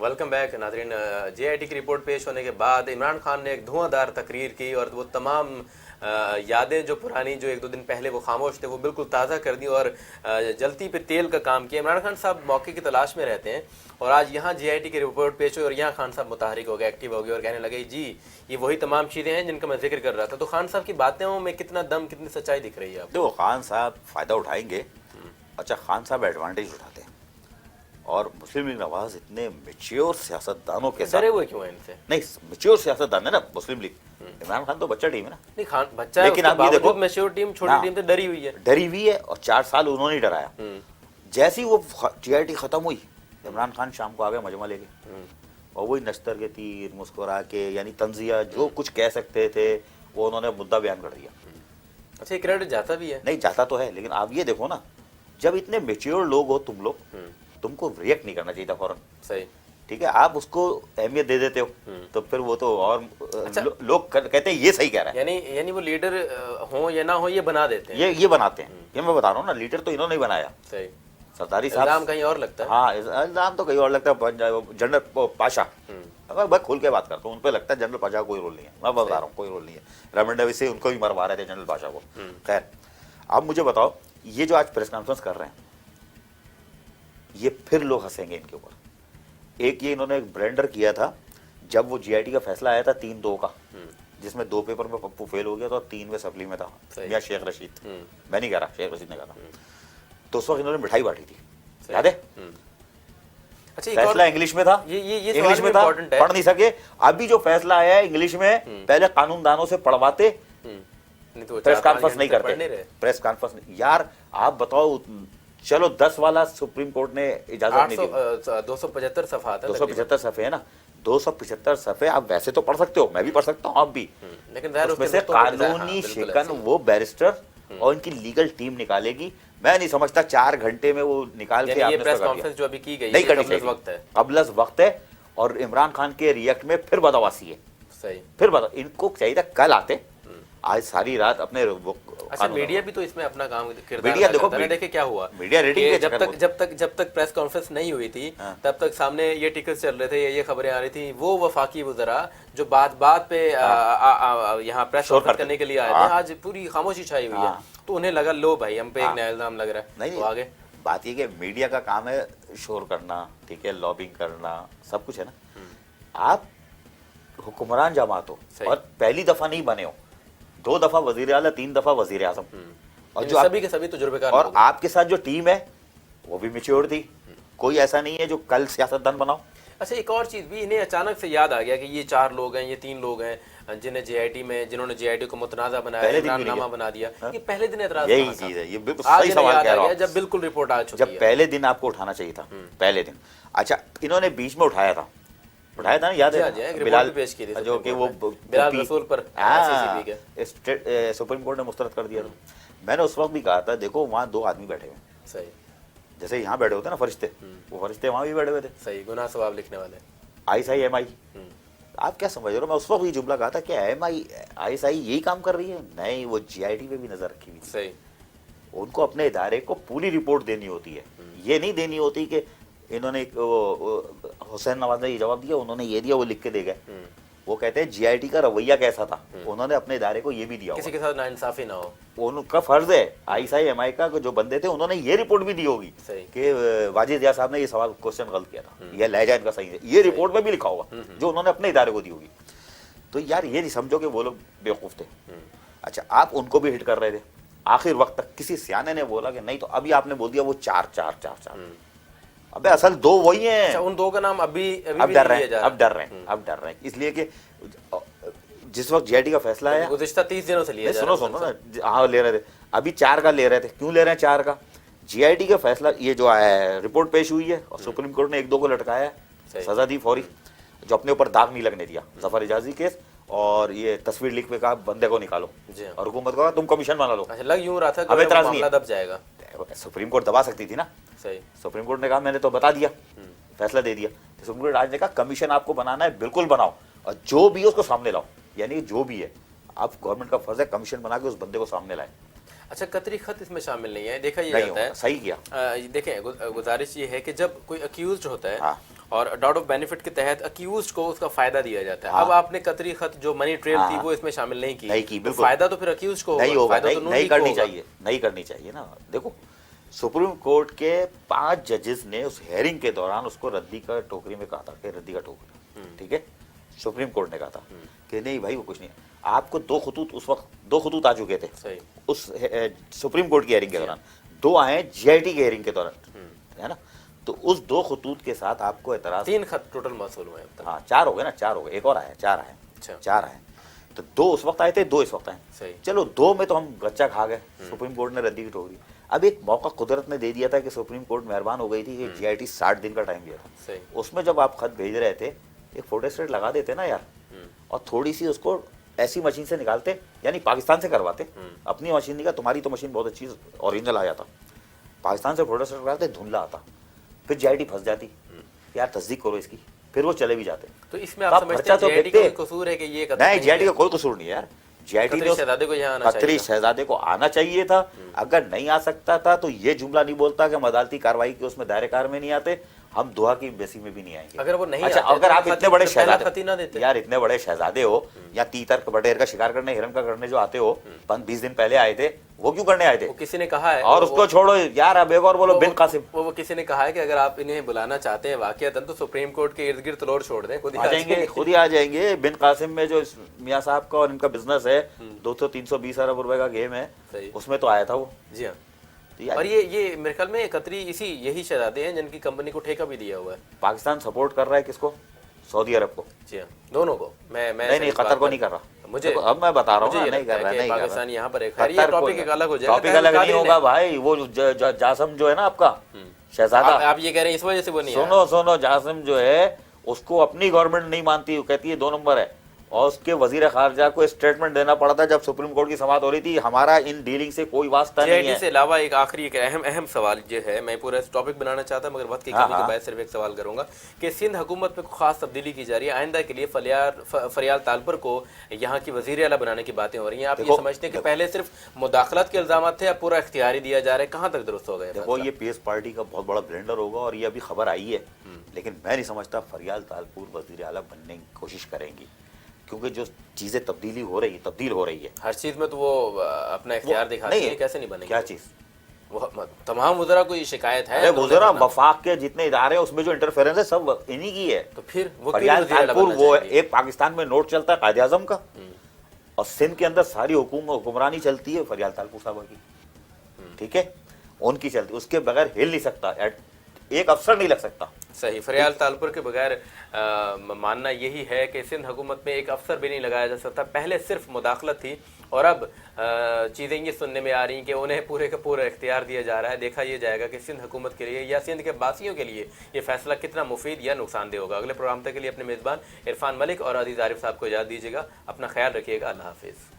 Welcome back नाज़रीन। JIT की report पेश होने के बाद इमरान खान ने एक धुआंधार तकरीर की और वो तमाम यादें जो पुरानी जो एक दो दिन पहले वो खामोश थे वो बिल्कुल ताज़ा कर दी और जलती पे तेल का काम किया। इमरान खान साहब मौके की तलाश में रहते हैं और आज यहाँ JIT की रिपोर्ट पेश हुई और यहाँ खान साहब मुतहरिक हो गए, एक्टिव हो गए और कहने लगे जी ये वही तमाम चीज़ें हैं जिनका मैं जिक्र कर रहा था। तो खान साहब की बातें में कितना दम, कितनी सच्चाई दिख रही है आपको? देखो, खान साहब फ़ायदा उठाएंगे। अच्छा, खान साहब एडवांटेज उठाते हैं और मुस्लिम लीग नवाज इतने मैच्योर सियासतदानों के साथ डरे हुए क्यों हैं इनसे? नहीं, मैच्योर सियासतदान है ना मुस्लिम लीग। इमरान खान तो बच्चा टीम है ना। नहीं, खान बच्चा है, लेकिन उसके आप ये देखो, बावजूद मैच्योर टीम, छोटी टीम से डरी हुई है। डरी हुई है और 4 साल उन्होंने ही डराया। जैसे ही वो JIT खत्म हुई, इमरान खान शाम को आ गए मजमा लेके और वही नश्तर के तीर मुस्कुरा के, यानी तंजिया जो कुछ कह सकते थे वो उन्होंने मुद्दा बयान कर दिया। अच्छा, क्रेडिट जाता भी है? नहीं जाता तो है, लेकिन आप ये देखो ना, जब इतने मैच्योर लोग हो तुम लोग, तुमको रिएक्ट नहीं करना चाहिए था फौरन। सही, ठीक है, आप उसको अहमियत दे देते हो तो फिर वो तो और अच्छा, लोग कहते हैं ये सही कह रहा है। यानी वो लीडर हो या ना हो ये बना देते हैं। ये बनाते हैं। ये मैं बता रहा हूँ ना, लीडर तो इन्होंने ही बनाया। सही, सरदारी साहब इल्जाम कहीं और लगता है। हाँ, इल्जाम तो कहीं और लगता है। जनरल पाशा, अगर मैं खुल के बात करता हूँ, उन पर लगता है जनरल पाशा कोई रोल नहीं है। मैं बता रहा हूँ कोई रोल नहीं है। रमन डेविस से उनको भी मरवा रहे थे जनरल पाशा को। खैर, अब मुझे बताओ, ये जो आज प्रेस कॉन्फ्रेंस कर रहे हैं, ये फिर लोग हंसेंगे इनके ऊपर। एक ये इन्होंने एक ब्लेंडर किया था जब वो JIT का फैसला आया था 3-2 का, जिसमें 2 पेपर में पप्पू फेल हो गया था और 3 में सप्ली में था या शेख रशीद। मैं नहीं कह रहा, शेख रशीद ने कहा था। तो उस वक्त इन्होंने मिठाई बांटी थी, याद है? अच्छा, फैसला इंग्लिश में था, ये इंग्लिश में था, पढ़ नहीं सके। अभी जो फैसला आया है इंग्लिश में, पहले कानूनदानों से पढ़वाते, तो प्रेस कॉन्फ्रेंस नहीं करते। प्रेस कॉन्फ्रेंस यार, आप बताओ, चलो 10 वाला सुप्रीम कोर्ट ने इजाजत नहीं दी। 275 सफ़ा था, 275 सफ़े है ना, 275 सफ़े आप वैसे तो पढ़ सकते हो, मैं भी पढ़ सकता हूँ, आप भी, लेकिन उसमें से कानूनी शिकन वो बैरिस्टर और उनकी लीगल टीम निकालेगी। मैं नहीं समझता 4 घंटे में वो निकाल के आपने प्रेस कॉन्फ्रेंस जो अभी की गई नहीं करनी चाहिए। अबलस वक्त है और इमरान खान के रिएक्ट में फिर बदवासी है। सही, फिर बता, इनको चाहिए था कल आते, आज सारी रात अपने अच्छा, मीडिया भी तो इसमें अपना काम किरदार मीडिया देखो, देखे क्या हुआ मीडिया रेटिंग जब तक प्रेस कॉन्फ्रेंस नहीं हुई थी तब तक सामने ये टिकट चल रहे थे, ये खबरें आ रही थी। वो वफाकी वज़रा जो बात पे यहाँ प्रेस कॉन्फ्रेंस करने के लिए आए थे, आज पूरी खामोशी छाई हुई है। तो उन्हें लगा लो भाई हम पे एक नया इल्जाम लग रहा है। नहीं, तो आगे बात ये कि मीडिया का काम है शोर करना, ठीक है, लॉबिंग करना, सब कुछ है ना। आप हुक्मरान जमात हो और पहली दफा नहीं बने हो, 2 दफा वजीर आला, 3 दफा वजीर आजम, और जो सभी के सभी तजुर्बेकार, और आपके साथ जो टीम है वो भी मैच्योर थी। कोई ऐसा नहीं है जो कल सियासतदान बनाओ। अच्छा, एक और चीज भी इन्हें अचानक से याद आ गया कि ये 4 लोग हैं, ये 3 लोग हैं जिन्होंने JIT को मुतनाज़ा बनाया, इमराननामा बना दिया। ये पहले दिन एतराज, यही चीज है, ये बिल्कुल सही सवाल कह रहा हूं, जब बिल्कुल रिपोर्ट आ चुकी है। जब पहले दिन आपको उठाना चाहिए था, पहले दिन। अच्छा, इन्होंने बीच में उठाया था ना, याद है? बिलाल पेश की थी जो कि वो बिलाल रसूल पर सुप्रीम कोर्ट ने मुस्तरद कर दिया था। मैंने उस वक्त भी कहा था, देखो वहाँ 2 आदमी बैठे हुए। सही, जैसे यहाँ बैठे होते ना फरिश्ते, वो फरिश्ते वहाँ भी बैठे हुए थे। सही, गुनाह सवाब लिखने वाले, ISI MI। आप क्या समझ रहे हो? मैं उस वक्त ये जुमला कहा था कि ISI यही काम कर रही है। नहीं, वो JIT पे भी नजर रखी हुई। सही, उनको अपने इदारे को पूरी रिपोर्ट देनी होती है। ये नहीं देनी होती कि इन्होंने हुसैन नवाज ने ये जवाब दिया, उन्होंने ये दिया, वो लिख के दे गए। वो कहते हैं JIT का रवैया कैसा था, उन्होंने अपने इदारे को ये भी दिया, किसी के साथ नाइंसाफी ना हो। उनका फर्ज है। ISI MI का जो बंदे थे उन्होंने ये रिपोर्ट भी दी होगी कि वाजिद रियाज साहब ने ये सवाल क्वेश्चन गलत किया था, यह लहजा इनका सही है, ये रिपोर्ट में भी लिखा होगा जो उन्होंने अपने इदारे को दी होगी। तो यार ये नहीं समझो कि वो लोग बेवकूफ थे। अच्छा, आप उनको भी हिट कर रहे थे आखिर वक्त तक। किसी सियाने ने बोला कि नहीं, तो अभी आपने बोल दिया वो 4-4-4-4। अबे असल 2 वही हैं। अच्छा, उन 2 का नाम अभी डर रहे हैं, अब डर रहे हैं इसलिए कि जिस वक्त JIT का फैसला आया, गुज़िश्ता 30 दिनों से लिया, सुनो ना, हाँ ले रहे थे, अभी 4 का ले रहे थे। क्यों ले रहे हैं 4 का? JIT का फैसला ये जो आया है, रिपोर्ट पेश हुई है और सुप्रीम कोर्ट ने 1-2 को लटकाया, सजा दी फौरी, जो अपने ऊपर दाग नहीं लगने दिया। जफर इजाजी केस और ये तस्वीर लिख पे कहा बंदे को निकालो और हुकूमत को तुम कमीशन बना लो। लग यूं रहा था अब एतराज नहीं दब जाएगा। सुप्रीम कोर्ट दबा सकती थी ना। सही, सुप्रीम कोर्ट ने कहा मैंने तो बता दिया, फैसला दे दिया। तो सुप्रीम कोर्ट आज ने कहा कमीशन आपको बनाना है, बिल्कुल बनाओ, और जो भी है उसको सामने लाओ। यानी जो भी है, आप गवर्नमेंट का फर्ज है कमीशन बना के उस बंदे को सामने लाए। अच्छा, कतरी खत इसमें शामिल नहीं है, देखा ये जाता है। सही किया। देखें, गुजारिश ये है कि जब कोई अक्यूज होता है اور ڈاؤٹ آف بینیفٹ کے تحت اکیوزڈ کو اس کا فائدہ دیا جاتا ہے. اب آپ نے قطری خط جو منی ٹریل تھی وہ اس میں شامل نہیں کی, تو فائدہ تو پھر اکیوزڈ کو نہیں ہوگا, نہیں کرنی ہوگا. چاہیے, نہیں کرنی چاہیے نا. دیکھو سپریم کورٹ کے 5 ججز نے اس ہیئرنگ کے دوران اس کو ردی کا ٹوکری میں کہا تھا کہ ردی کا ٹوکری, ٹھیک ہے, سپریم کورٹ نے کہا تھا کہ نہیں بھائی وہ کچھ نہیں. آپ کو 2 خطوط, اس وقت 2 خطوط آ چکے تھے اس سپریم کورٹ کی ہیئرنگ کے دوران, 2 آئے ہیں جی آئی ٹی کی ہیئرنگ کے دوران, ہے نا. تو اس 2 خطوط کے ساتھ آپ کو اعتراض, 3 خط ٹوٹل موصول ہوئے ہیں. ہاں 4 ہو گئے نا, 4 ہو گئے, ایک اور آیا, 4 آئے, 4 آئے. تو 2 اس وقت آئے تھے, 2 اس وقت آئے. چلو 2 میں تو ہم گچا کھا گئے, سپریم کورٹ نے ردی کی ٹوکری. اب ایک موقع قدرت نے دے دیا تھا کہ سپریم کورٹ مہربان ہو گئی تھی کہ جی آئی ٹی 60 دن کا ٹائم دیا تھا. اس میں جب آپ خط بھیج رہے تھے ایک فوٹو اسٹیٹ لگا دیتے نا یار, اور تھوڑی سی اس کو ایسی مشین سے نکالتے, یعنی پاکستان سے کرواتے, اپنی مشین نہیں کا, تمہاری تو مشین بہت اچھی اوریجنل آ جاتا, پاکستان سے فوٹو اسٹیٹ کرواتے, دھندلا آتا, پھر جی آئی ٹی پھنس جاتی, یار تصدیق کرو اس کی, پھر وہ چلے بھی جاتے. تو اس میں آپ سمجھتے ہیں جی آئی ٹی کا کوئی قصور ہے کہ یہ نہیں, جی آئی ٹی کا کوئی قصور نہیں ہے یار. جی آئی ٹی قطری شہزادے کو آنا چاہیے تھا. اگر نہیں آ سکتا تھا تو یہ جملہ نہیں بولتا کہ ہم عدالتی کارروائی کے اس میں دائرے کار میں نہیں آتے, ہم دعا کی ایمبیسی میں بھی نہیں آئیں گے. اگر وہ نہیں اچھا, اگر آپ اتنے بڑے شہزادے یار اتنے بڑے شہزادے ہو, یا تیتر بٹیر کا شکار کرنے, ہرن کا کرنے جو آتے ہو, 20 دن پہلے آئے تھے, وہ کیوں کرنے آئے تھے؟ کسی نے کہا ہے, اور اس کو چھوڑو یار, اب ایک اور بولو, بن قاسم. وہ کسی نے کہا ہے کہ اگر آپ انہیں بلانا چاہتے ہیں واقعتاً تو سپریم کورٹ کے ارد گرد تلوڑ چھوڑ دیں, خود ہی آ جائیں گے. بن قاسم میں جو میاں صاحب کا اور ان کا بزنس ہے 200-320 ارب روپے کا گیم ہے, اس میں تو آیا تھا وہ. جی ہاں. اور یہ میرے خیال میں قطری یہی شہزادے ہیں جن کی کمپنی کو ٹھیکہ بھی دیا ہوا ہے. پاکستان سپورٹ کر رہا ہے کس کو؟ سعودی عرب کو. جی ہاں, دونوں کو. میں نہیں, قطر کو نہیں کر رہا مجھے, اب میں بتا رہا ہوں نہیں کر رہا, نہیں پاکستان یہاں پر ایک ٹاپک ایک الگ ہو جائے گا. ٹاپک الگ نہیں ہوگا بھائی. وہ جاسم جو ہے نا آپ کا شہزادہ, آپ یہ کہہ رہے ہیں اس وجہ سے وہ نہیں, سنو, جاسم جو ہے اس کو اپنی گورنمنٹ نہیں مانتی, وہ کہتی ہے 2 نمبر ہے, اور اس کے وزیر خارجہ کو اسٹیٹمنٹ دینا پڑا تھا جب سپریم کورٹ کی سماعت ہو رہی تھی, ہمارا ان ڈیلنگ سے کوئی واسطہ نہیں ہے. سے علاوہ ایک آخری ایک اہم سوال جو ہے, میں پورا ٹاپک بنانا چاہتا ہوں مگر وقت کی کمی کے باعث صرف ایک سوال کروں گا کہ سندھ حکومت میں خاص تبدیلی کی جا رہی ہے, آئندہ کے لیے فریال تالپور کو یہاں کی وزیر اعلیٰ بنانے کی باتیں ہو رہی ہیں. آپ یہ سمجھتے ہیں کہ پہلے صرف مداخلت کے الزامات تھے, اب پورا اختیاری دیا جا رہا ہے, کہاں تک درست ہو گئے؟ دیکھو یہ پی ایس پارٹی کا بہت بڑا بلینڈر ہوگا, اور یہ ابھی خبر آئی ہے, لیکن میں نہیں سمجھتا فریال تالپور وزیر اعلیٰ بننے کی کوشش کریں گی, کیونکہ جو چیزیں تبدیل ہو رہی ہے ہر چیز میں, تو وہ اپنا اختیار دکھاتی ہے, کیسے نہیں بنے گی؟ کیا چیز؟ تمام وزراء کو یہ شکایت ہے, وزراء وفاق کے جتنے ادارے ہیں اس میں جو انٹرفیرنس ہے سب انہی کی ہے. تو پھر فریال تالپور, وہ ایک پاکستان میں نوٹ چلتا ہے قائد اعظم کا, اور سندھ کے اندر ساری حکمرانی چلتی ہے فریال تالپور صاحبہ کی, ٹھیک ہے, ان کی چلتی, اس کے بغیر ہل نہیں سکتا, ایک افسر نہیں لگ سکتا. صحیح. فریال تالپور کے بغیر ماننا یہی ہے کہ سندھ حکومت میں ایک افسر بھی نہیں لگایا جا سکتا. پہلے صرف مداخلت تھی, اور اب چیزیں یہ سننے میں آ رہی ہیں کہ انہیں پورے کا پورا اختیار دیا جا رہا ہے. دیکھا یہ جائے گا کہ سندھ حکومت کے لیے یا سندھ کے باسیوں کے لیے یہ فیصلہ کتنا مفید یا نقصان دہ ہوگا. اگلے پروگرام تک کے لیے اپنے میزبان عرفان ملک اور عزیز عارف صاحب کو اجازت دیجیے گا. اپنا خیال رکھیے گا. اللہ حافظ.